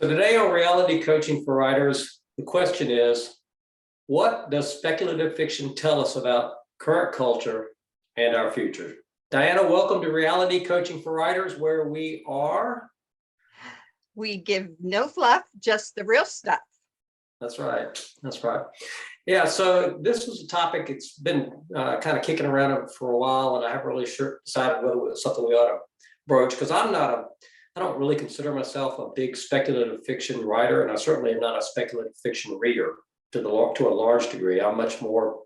So today on Reality Coaching for Writers, the question is, what does speculative fiction tell us about current culture and our future? Diana, welcome to Reality Coaching for Writers, where we give no fluff, just the real stuff. That's right. That's right. Yeah, so this was a topic, it's been kind of kicking around for a while, and I haven't really decided whether it was something we ought to broach, because I don't really consider myself a big speculative fiction writer, and I certainly am not a speculative fiction reader to a large degree. I'm much more,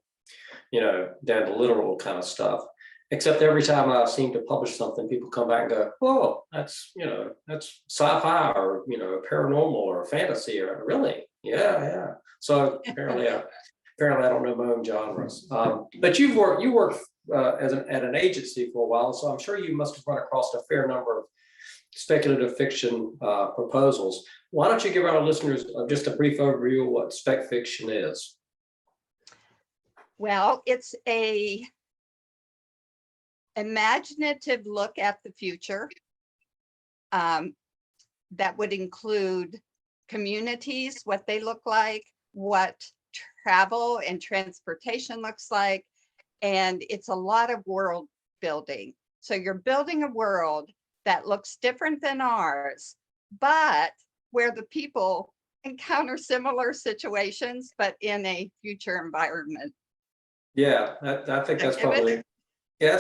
down to literal kind of stuff. Except every time I seem to publish something, people come back and go, "Oh, that's sci-fi or paranormal or fantasy or really, yeah." So apparently I don't know my own genres. But you worked at an agency for a while, so I'm sure you must have run across a fair number of speculative fiction proposals. Why don't you give our listeners just a brief overview of what spec fiction is? Well, it's a imaginative look at the future that would include communities, what they look like, what travel and transportation looks like, and it's a lot of world building. So you're building a world that looks different than ours, but where the people encounter similar situations, but in a future environment. Yeah, I think that's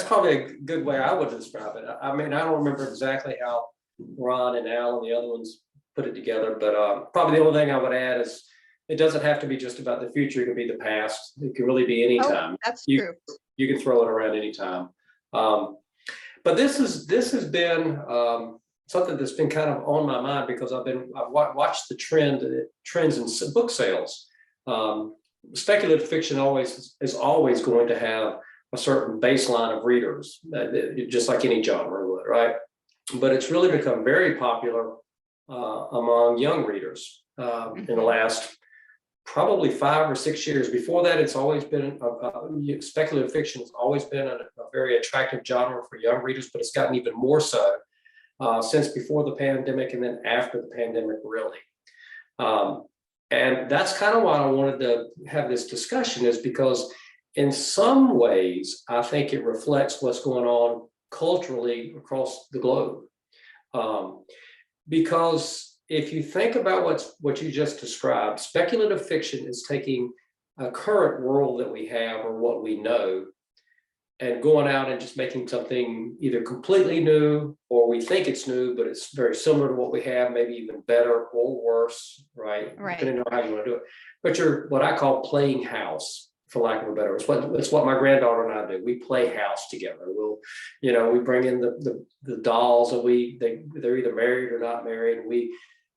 probably a good way I would describe it. I mean, I don't remember exactly how Ron and Al and the other ones put it together, but probably the only thing I would add is it doesn't have to be just about the future. It can be the past. It can really be any time. That's true. You can throw it around anytime. But this has been something that's been kind of on my mind because I've watched the trends in book sales. Speculative fiction is always going to have a certain baseline of readers, just like any genre would, right? But it's really become very popular among young readers in the last probably 5 or 6 years. Before that, it's always been speculative fiction has always been a very attractive genre for young readers, but it's gotten even more so since before the pandemic and then after the pandemic, really. And that's kind of why I wanted to have this discussion, is because in some ways, I think it reflects what's going on culturally across the globe. Because if you think about what you just described, speculative fiction is taking a current world that we have or what we know and going out and just making something either completely new, or we think it's new, but it's very similar to what we have, maybe even better or worse, right? Depending on how you want to do it. But you're what I call playing house, for lack of a better word. It's what my granddaughter and I do. We play house together. We bring in the dolls, and they're either married or not married. And we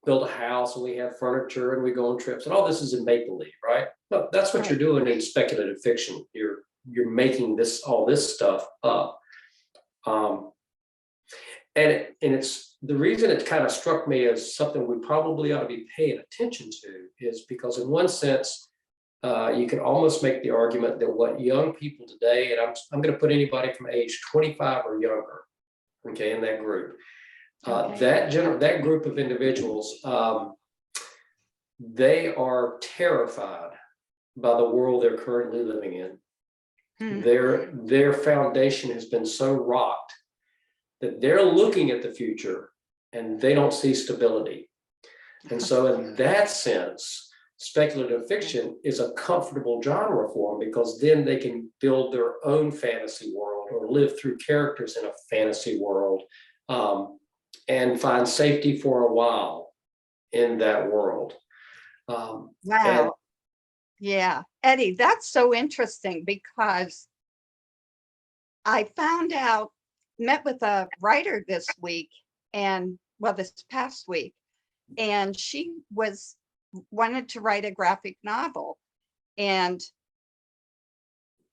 build a house, and we have furniture, and we go on trips, and all this is in make-believe, right? No, that's what you're doing in speculative fiction. You're making all this stuff up. And it's the reason it kind of struck me as something we probably ought to be paying attention to is because in one sense, you can almost make the argument that what young people today, and I'm going to put anybody from age 25 or younger, okay, in that group, that group of individuals, they are terrified by the world they're currently living in. Their foundation has been so rocked that they're looking at the future and they don't see stability. And so in that sense, speculative fiction is a comfortable genre for them, because then they can build their own fantasy world or live through characters in a fantasy world and find safety for a while in that world. Wow. Yeah, Eddie, that's so interesting, because I met with a writer this past week, and she wanted to write a graphic novel. And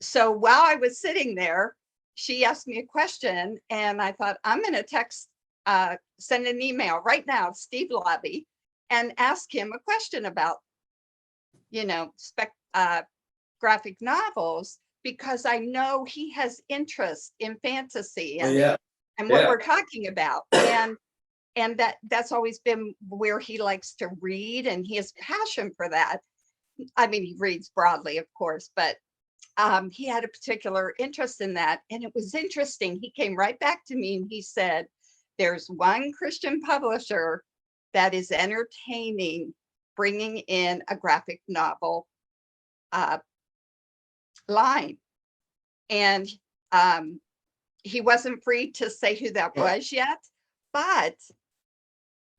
so while I was sitting there, she asked me a question, and I thought, I'm going to send an email right now, Steve Lobby, and ask him a question about graphic novels, because I know he has interest in fantasy and what we're talking about. And and that's always been where he likes to read, and he has passion for that. I mean, he reads broadly, of course, but he had a particular interest in that. And it was interesting. He came right back to me and he said, there's one Christian publisher that is entertaining bringing in a graphic novel line. And he wasn't free to say who that was yet. But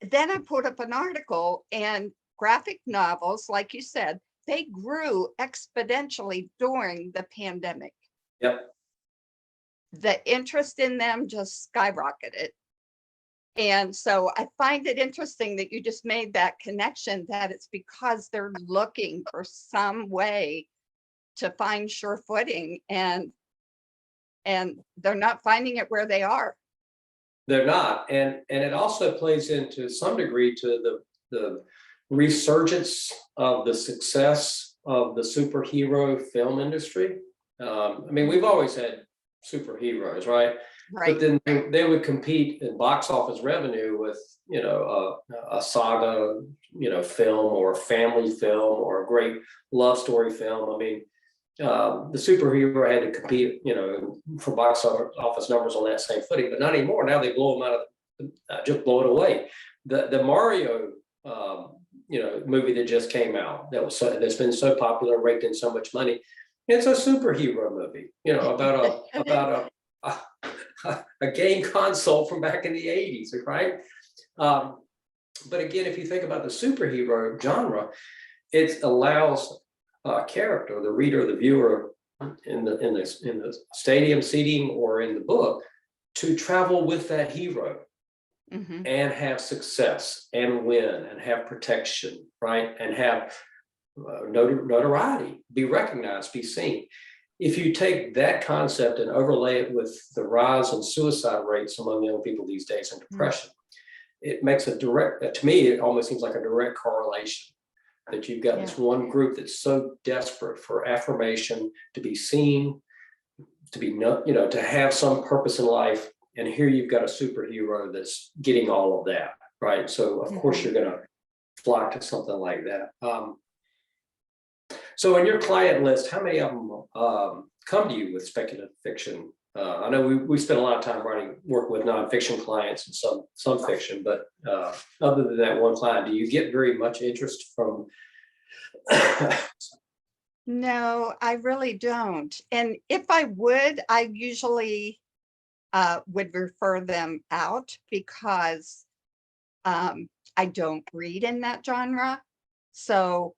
then I put up an article, and graphic novels, like you said, they grew exponentially during the pandemic. Yep. The interest in them just skyrocketed. And so I find it interesting that you just made that connection, that it's because they're looking for some way to find sure footing, and they're not finding it where they are. They're not. And it also plays into some degree to the resurgence of the success of the superhero film industry. I mean, we've always had superheroes, right? Right. But then they would compete in box office revenue with, a saga, film, or a family film, or a great love story film. I mean, the superhero had to compete, for box office numbers on that same footing, but not anymore. Now they blow them out of, just blow it away. The Mario, movie that just came out that's been so popular, raked in so much money. It's a superhero movie, about a game console from back in the 80s, right? But again, if you think about the superhero genre, it allows character, the reader, the viewer, in the stadium seating or in the book, to travel with that hero. Mm-hmm. And have success and win and have protection, right? And have notoriety, be recognized, be seen. If you take that concept and overlay it with the rise in suicide rates among young people these days and depression, it makes a direct, to me, it almost seems like a direct correlation, that you've got this one group that's so desperate for affirmation, to be seen, to be, to have some purpose in life. And here you've got a superhero that's getting all of that, right? So of course you're going to flock to something like that. So in your client list, how many of them come to you with speculative fiction? I know we spend a lot of time working with nonfiction clients and some fiction, but other than that one client, do you get very much interest from? No, I really don't. And if I would, I usually would refer them out, because I don't read in that genre. So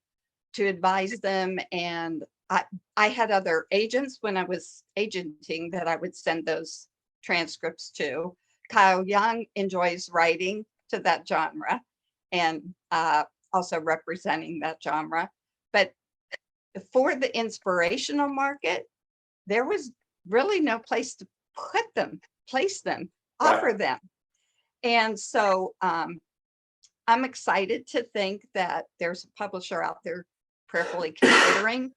to advise them, and I had other agents when I was agenting that I would send those transcripts to. Kyle Young enjoys writing to that genre and also representing that genre. But for the inspirational market, there was really no place to place them, offer them. And so I'm excited to think that there's a publisher out there prayerfully considering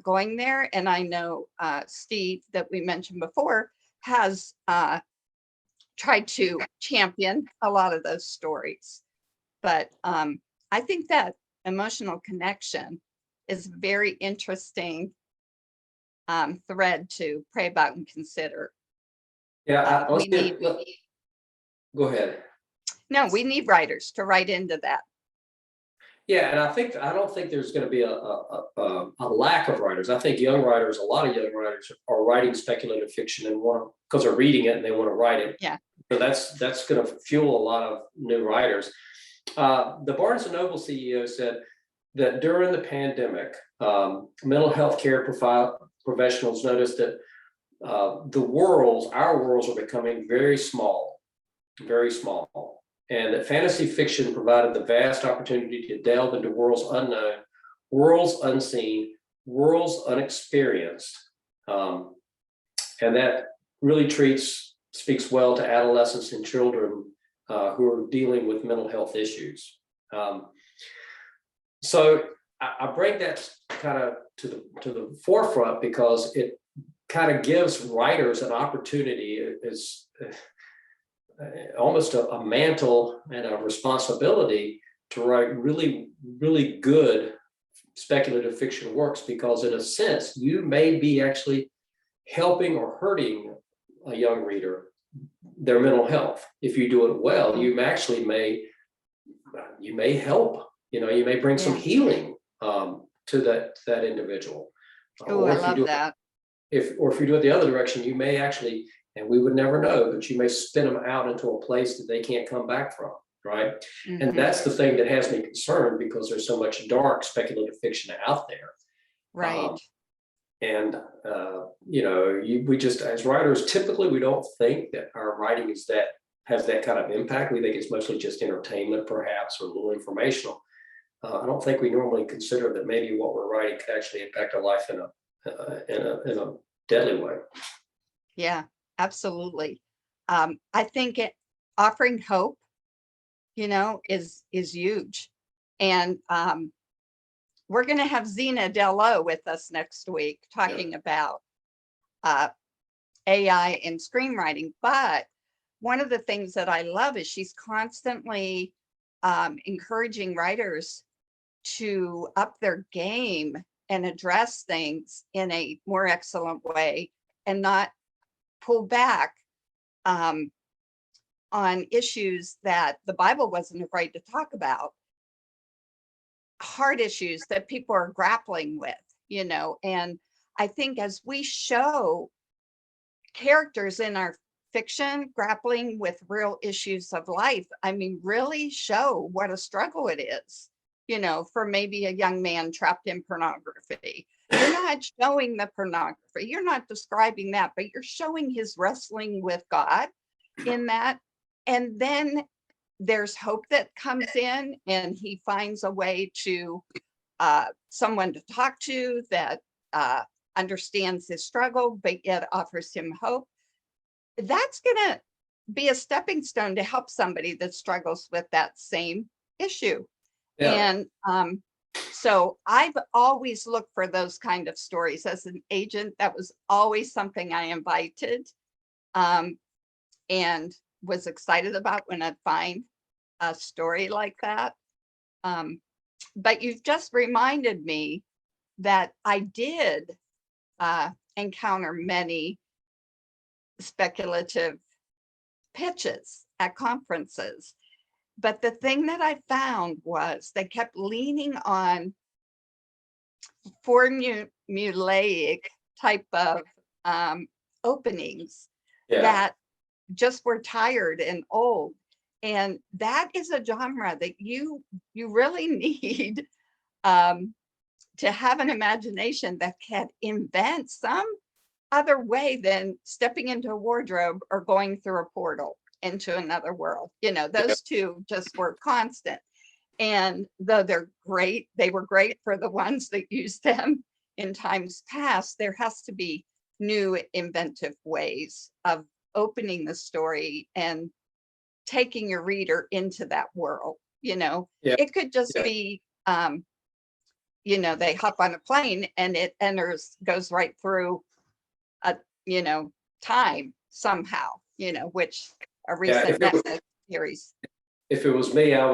going there. And I know Steve, that we mentioned before, has tried to champion a lot of those stories. But I think that emotional connection is a very interesting thread to pray about and consider. Yeah, go ahead. No, we need writers to write into that. Yeah, and I don't think there's going to be a lack of writers. I think a lot of young writers are writing speculative fiction and because they're reading it and they want to write it. Yeah. So that's going to fuel a lot of new writers. The Barnes & Noble CEO said that during the pandemic, mental health care professionals noticed that our worlds are becoming very small, and that fantasy fiction provided the vast opportunity to delve into worlds unknown, worlds unseen, worlds unexperienced, and that really speaks well to adolescents and children who are dealing with mental health issues. So I bring that kind of to the forefront because it kind of gives writers an opportunity. almost a mantle and a responsibility to write really, really good speculative fiction works, because in a sense, you may be actually helping or hurting a young reader, their mental health. If you do it well, you actually may help, you may bring some healing to that individual. Oh, I love that. If you do it the other direction, you may actually, and we would never know, but you may spin them out into a place that they can't come back from, right? And that's the thing that has me concerned, because there's so much dark speculative fiction out there. Right. And we just, as writers, typically we don't think that our writing has that kind of impact. We think it's mostly just entertainment, perhaps, or a little informational. I don't think we normally consider that maybe what we're writing could actually impact our life in a deadly way. Yeah, absolutely. I think offering hope, is huge. And we're going to have Zena Dello with us next week talking about AI and screenwriting. But one of the things that I love is she's constantly encouraging writers to up their game and address things in a more excellent way, and not pull back on issues that the Bible wasn't afraid to talk about, hard issues that people are grappling with, and I think as we show characters in our fiction grappling with real issues of life, really show what a struggle it is, for maybe a young man trapped in pornography. You're not showing the pornography, you're not describing that, but you're showing his wrestling with God in that. And then there's hope that comes in, and he finds a way to someone to talk to that understands his struggle, but yet offers him hope. That's going to be a stepping stone to help somebody that struggles with that same issue. Yeah. And so I've always looked for those kind of stories. As an agent, that was always something I invited and was excited about when I'd find a story like that. But you've just reminded me that I did encounter many speculative pitches at conferences. But the thing that I found was they kept leaning on formulaic type of openings that just were tired and old. And that is a genre that you really need to have an imagination that can invent some other way than stepping into a wardrobe or going through a portal into another world. Those two just were constant. And though they're great, they were great for the ones that used them in times past, there has to be new inventive ways of opening the story and taking your reader into that world. It could just be they hop on a plane and it goes right through a time somehow, which a recent Netflix series. If it was me, I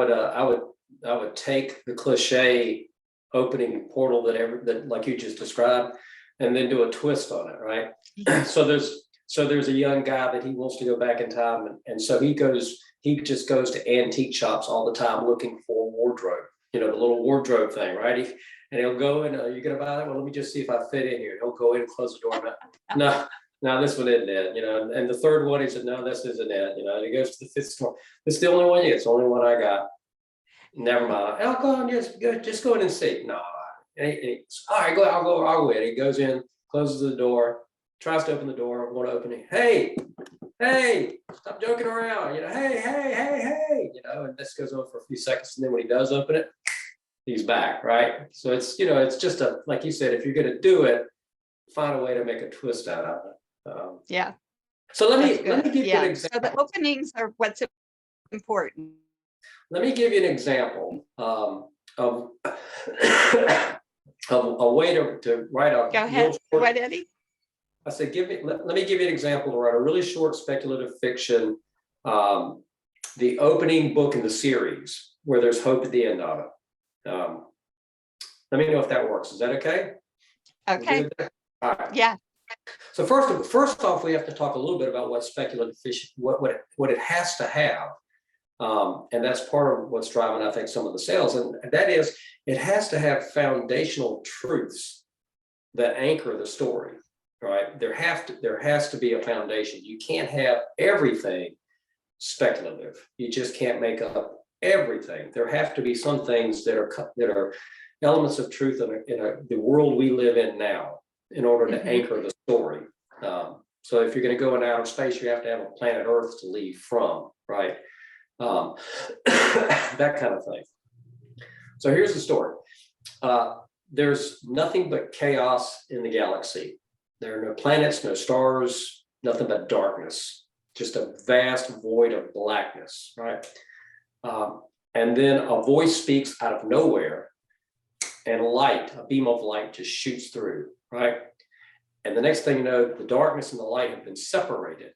would take the cliche opening portal that like you just described, and then do a twist on it, right? So there's a young guy that he wants to go back in time, and so he just goes to antique shops all the time looking for a wardrobe, the little wardrobe thing, right? And he'll go in, are you gonna buy that? Well, let me just see if I fit in here. He'll go in and close the door. No, this one isn't it, and the third one, he said, no, this isn't it, and he goes to the fifth store. It's the only one, it's the only one I got. Never mind. I'll go and just go in and see. No. All right, I'll go in. He goes in, closes the door, tries to open the door, won't open it. Hey, stop joking around. Hey, and this goes on for a few seconds. And then when he does open it, he's back, right? So it's just like you said, if you're going to do it, find a way to make a twist out of it. Yeah. So let me give you an example. So the openings are what's important. Let me give you an example of a way to write a. Go ahead. What, Eddie? I said, let me give you an example to write a really short speculative fiction the opening book in the series where there's hope at the end of it. Let me know if that works. Is that okay? Okay. All right. Yeah. So first off, we have to talk a little bit about what speculative fiction, what it has to have. And that's part of what's driving, I think, some of the sales. And that is, it has to have foundational truths that anchor the story, right? There has to be a foundation. You can't have everything speculative. You just can't make up everything. There have to be some things that are elements of truth in the world we live in now, in order to anchor the story. So if you're going to go in outer space, you have to have a planet Earth to leave from, right? That kind of thing. So here's the story. There's nothing but chaos in the galaxy. There are no planets, no stars, nothing but darkness, just a vast void of blackness, right? And then a voice speaks out of nowhere, and light, a beam of light, just shoots through, right? And the next thing you know, the darkness and the light have been separated,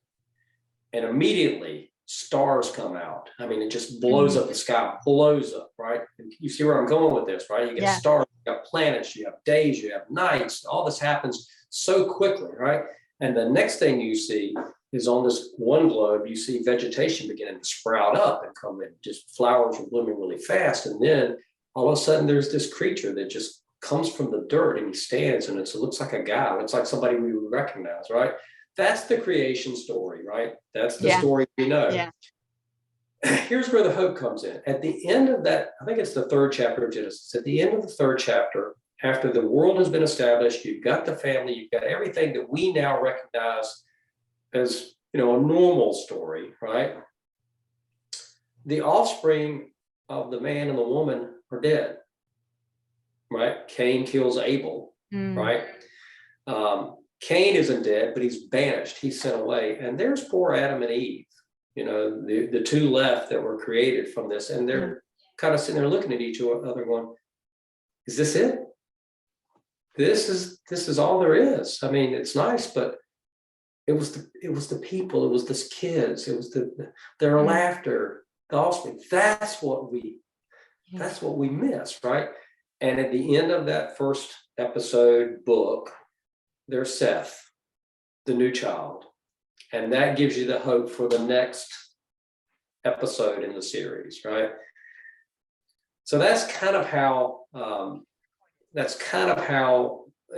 and immediately stars come out. I mean, it just blows up the sky, blows up, right? And you see where I'm going with this, right? You get stars, you got planets, you have days, you have nights. All this happens so quickly, right? And the next thing you see is on this one globe, you see vegetation beginning to sprout up and come in, just flowers are blooming really fast. And then all of a sudden there's this creature that just comes from the dirt, and he stands, and it looks like a guy. It's like somebody we would recognize, right? That's the creation story, right? That's the story we know. Yeah. Here's where the hope comes in. At the end of that, I think it's the 3rd chapter of Genesis. At the end of the 3rd chapter, after the world has been established, you've got the family, you've got everything that we now recognize as, a normal story, right? The offspring of the man and the woman are dead, right? Cain kills Abel, right? Cain isn't dead, but he's banished. He's sent away. And there's poor Adam and Eve, the two left that were created from this. And they're kind of sitting there looking at each other going, is this it? This is all there is. I mean, it's nice, but it was the people, it was the kids, it was their laughter, the offspring. That's what we miss, right? And at the end of that first episode book, there's Seth, the new child. And that gives you the hope for the next episode in the series, right? So that's kind of how,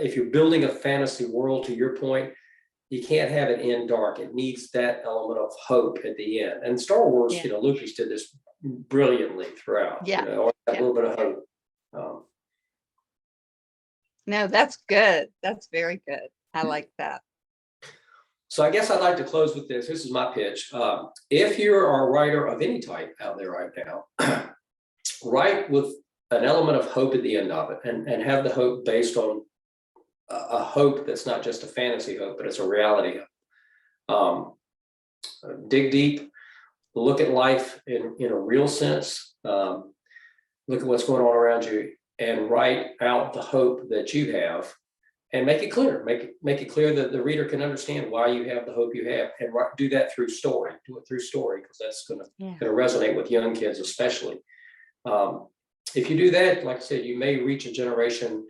if you're building a fantasy world, to your point, you can't have it end dark. It needs that element of hope at the end. And Star Wars, Lucas did this brilliantly throughout. A little bit of hope. No, that's good. That's very good. I like that. So I guess I'd like to close with this. This is my pitch. If you're a writer of any type out there right now, write with an element of hope at the end of it, and have the hope based on a hope that's not just a fantasy hope, but it's a reality. Dig deep, look at life in a real sense, look at what's going on around you, and write out the hope that you have, and make it clear. Make it clear that the reader can understand why you have the hope you have, and do that through story. Do it through story, because that's going to resonate with young kids especially. If you do that, like I said, you may reach a generation,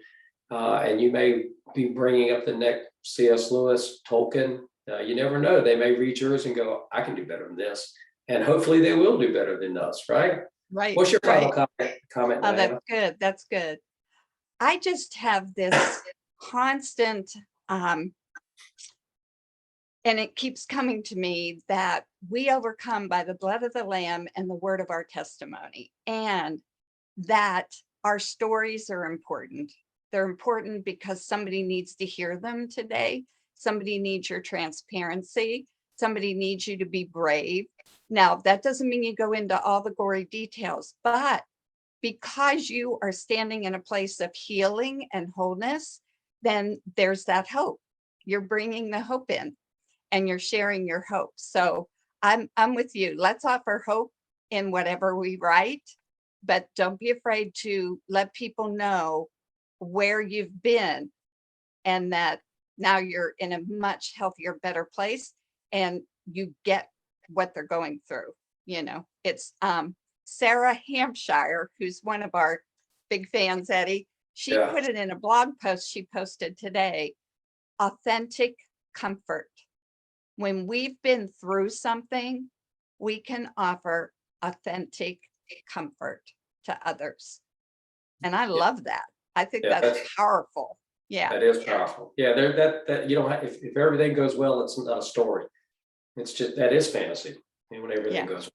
and you may be bringing up the next C.S. Lewis, Tolkien. You never know. They may read yours and go, I can do better than this. And hopefully they will do better than us, right? Right. What's your final comment? Oh, that's good. That's good. I just have this constant, and it keeps coming to me, that we overcome by the blood of the Lamb and the word of our testimony, and that our stories are important. They're important because somebody needs to hear them today. Somebody needs your transparency. Somebody needs you to be brave. Now, that doesn't mean you go into all the gory details, but because you are standing in a place of healing and wholeness, then there's that hope. You're bringing the hope in, and you're sharing your hope. So I'm with you. Let's offer hope in whatever we write, but don't be afraid to let people know where you've been, and that now you're in a much healthier, better place, and you get what they're going through. It's Sarah Hampshire, who's one of our big fans, Eddie. She Yeah. put it in a blog post she posted today. Authentic comfort. When we've been through something, we can offer authentic comfort to others. And I love that. I think Yeah, that's powerful. Yeah. That is powerful. Yeah, that you don't have, if everything goes well, it's not a story. It's just, that is fantasy. And when everything goes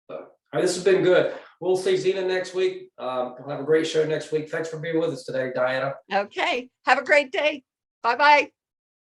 well. So, all right, this has been good. We'll see Zena next week. We'll have a great show next week. Thanks for being with us today, Diana. Okay. Have a great day. Bye-bye.